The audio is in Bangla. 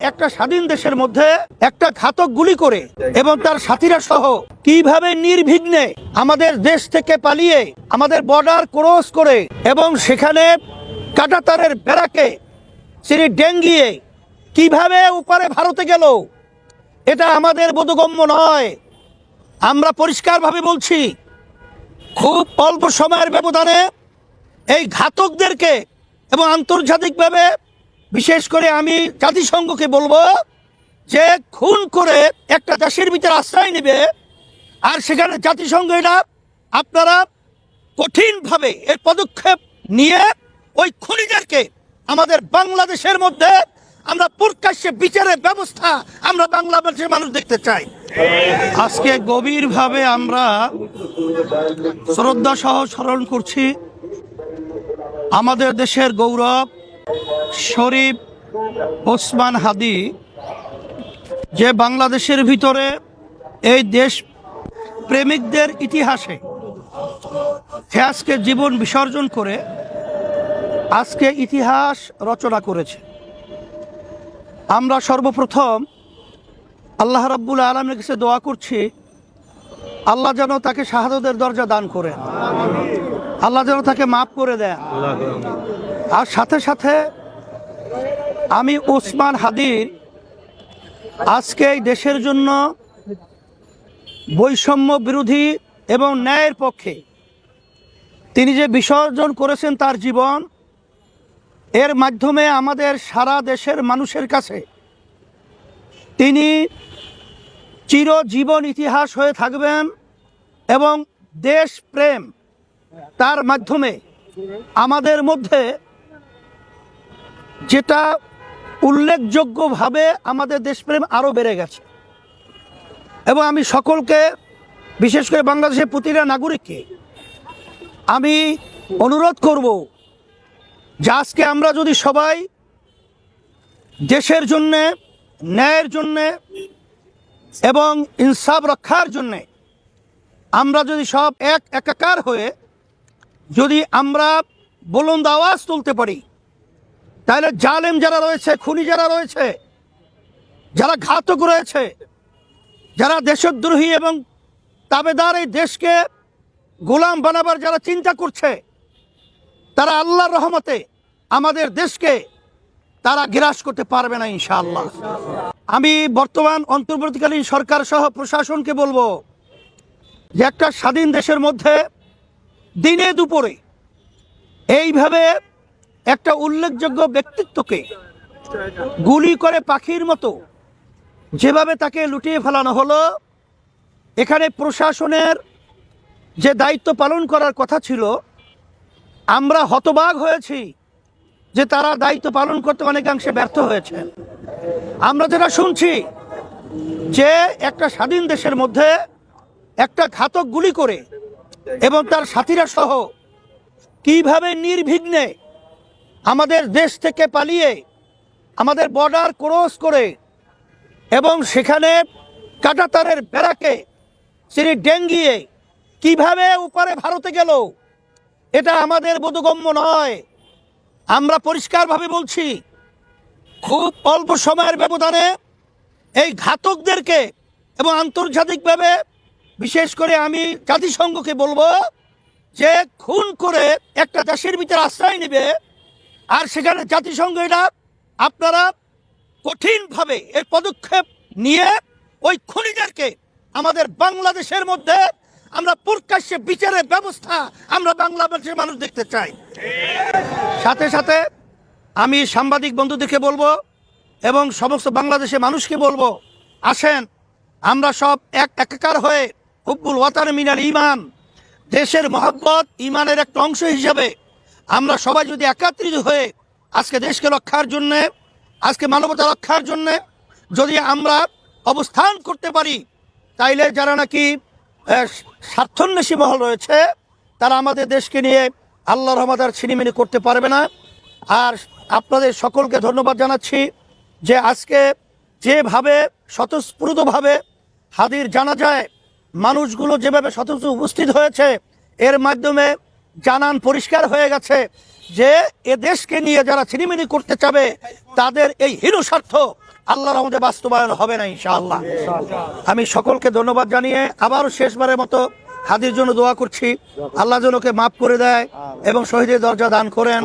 একটা স্বাধীন দেশের মধ্যে একটা ঘাতক গুলি করে এবং তার সাথীরা সহ কিভাবে নির্বিঘ্নে আমাদের দেশ থেকে পালিয়ে আমাদের বর্ডার ক্রস করে এবং সেখানে কাঁটাতারের বেড়াকে তিনি ডেঙ্গিয়ে কিভাবে উপরে ভারতে গেল, এটা আমাদের বোধগম্য নয়। আমরা পরিষ্কারভাবে বলছি, খুব অল্প সময়ের ব্যবধানে এই ঘাতকদেরকে এবং আন্তর্জাতিকভাবে বিশেষ করে আমি জাতিসংঘকে বলবো যে খুন করে একটা দেশের ভিতরে আশ্রয় নেবে আর সেখানে জাতিসংঘ এটা আপনারা কঠিনভাবে এর পদক্ষেপ নিয়ে ওই খুনিদেরকে আমাদের বাংলাদেশের মধ্যে আমরা প্রকাশ্যে বিচারের ব্যবস্থা আমরা বাংলাদেশের মানুষ দেখতে চাই। আজকে গভীরভাবে আমরা শ্রদ্ধা সহ স্মরণ করছি আমাদের দেশের গৌরব শরীফ ওসমান হাদি, যে বাংলাদেশের ভিতরে এই দেশ প্রেমিকদের ইতিহাসে সে আজকে জীবন বিসর্জন করে আজকে ইতিহাস রচনা করেছে। আমরা সর্বপ্রথম আল্লাহ রাব্বুল আলামিনের কাছে দোয়া করছি, আল্লাহ যেন তাকে শাহাদাতের দরজা দান করেন, আল্লাহ যেন তাকে মাফ করে দেন। আর সাথে সাথে আমি ওসমান হাদির আজকে এই দেশের জন্য বৈষম্য বিরোধী এবং ন্যায়ের পক্ষে তিনি যে বিসর্জন করেছেন তার জীবন, এর মাধ্যমে আমাদের সারা দেশের মানুষের কাছে তিনি চিরজীবন ইতিহাস হয়ে থাকবেন এবং দেশ প্রেম তার মাধ্যমে আমাদের মধ্যে যেটা উল্লেখযোগ্যভাবে আমাদের দেশপ্রেম আরও বেড়ে গেছে। এবং আমি সকলকে, বিশেষ করে বাংলাদেশের প্রতিটা নাগরিককে আমি অনুরোধ করব যে আজকে আমরা যদি সবাই দেশের জন্যে, ন্যায়ের জন্যে এবং ইনসাফ রক্ষার জন্যে আমরা যদি সব একাকার হয়ে যদি আমরা বুলন্দ আওয়াজ তুলতে পারি, তাহলে জালেম যারা রয়েছে, খুনি যারা রয়েছে, যারা ঘাতক রয়েছে, যারা দেশদ্রোহী এবং তাবেদার এই দেশকে গোলাম বানাবার যারা চিন্তা করছে, তারা আল্লাহর রহমতে আমাদের দেশকে তারা গ্রাস করতে পারবে না ইনশাআল্লাহ। আমি বর্তমান অন্তর্বর্তীকালীন সরকার সহ প্রশাসনকে বলবো যে একটা স্বাধীন দেশের মধ্যে দিনে দুপুরে এইভাবে একটা উল্লেখযোগ্য ব্যক্তিত্বকে গুলি করে পাখির মতো যেভাবে তাকে লুটিয়ে ফেলানো হলো, এখানে প্রশাসনের যে দায়িত্ব পালন করার কথা ছিল, আমরা হতবাক হয়েছি যে তারা দায়িত্ব পালন করতে অনেকাংশে ব্যর্থ হয়েছে। আমরা যেটা শুনছি যে একটা স্বাধীন দেশের মধ্যে একটা ঘাতক গুলি করে এবং তার সাথীরা সহ কিভাবে নির্বিঘ্নে আমাদের দেশ থেকে পালিয়ে আমাদের বর্ডার ক্রস করে এবং সেখানে কাঁটাতারের বেড়াকে তিনি ডেঙ্গিয়ে কিভাবে উপরে ভারতে গেল, এটা আমাদের বোধগম্য নয়। আমরা পরিষ্কারভাবে বলছি, খুব অল্প সময়ের ব্যবধানে এই ঘাতকদেরকে এবং আন্তর্জাতিকভাবে বিশেষ করে আমি জাতিসংঘকে বলবো যে খুন করে একটা দেশের ভিতরে আশ্রয় নেবে আর সেখানে জাতিসংঘ এটা আপনারা কঠিনভাবে এর পদক্ষেপ নিয়ে ওই খুনিদেরকে আমাদের বাংলাদেশের মধ্যে আমরা প্রকাশ্যে বিচারের ব্যবস্থা আমরা বাংলাদেশের মানুষ দেখতে চাই। সাথে সাথে আমি সাংবাদিক বন্ধুদেরকে বলবো এবং সমস্ত বাংলাদেশের মানুষকে বলবো, আসেন আমরা সব একাকার হয়ে হুব্বুল ওয়াতান মিনাল ঈমান, দেশের মহব্বত ঈমানের একটা অংশ হিসাবে আমরা সবাই যদি একত্রিত হয়ে আজকে দেশকে রক্ষার জন্যে, আজকে মানবতা রক্ষার জন্যে যদি আমরা অবস্থান করতে পারি, তাইলে যারা নাকি স্বার্থন্বেষী মহল রয়েছে তারা আমাদের দেশকে নিয়ে আল্লাহর রহমত আর ছিনিমিনি করতে পারবে না। আর আপনাদের সকলকে ধন্যবাদ জানাচ্ছি যে আজকে যেভাবে স্বতঃস্ফূর্তভাবে হাদির জানাজায় মানুষগুলো যেভাবে স্বতঃস্ফূর্ত উপস্থিত হয়েছে, এর মাধ্যমে জানান পরিষ্কার হয়ে গেছে যে এ দেশকে নিয়ে যারা ছিনিমিনি করতে চাবে তাদের এই হীন স্বার্থ আল্লাহর রহমতে বাস্তবায়ন হবে না ইনশাআল্লাহ। আমি সকলকে ধন্যবাদ জানিয়ে আবারও শেষবারের মতো হাদির জন্য দোয়া করছি, আল্লাহ যেন ওকে মাফ করে দেয় এবং শহীদের দরজা দান করেন।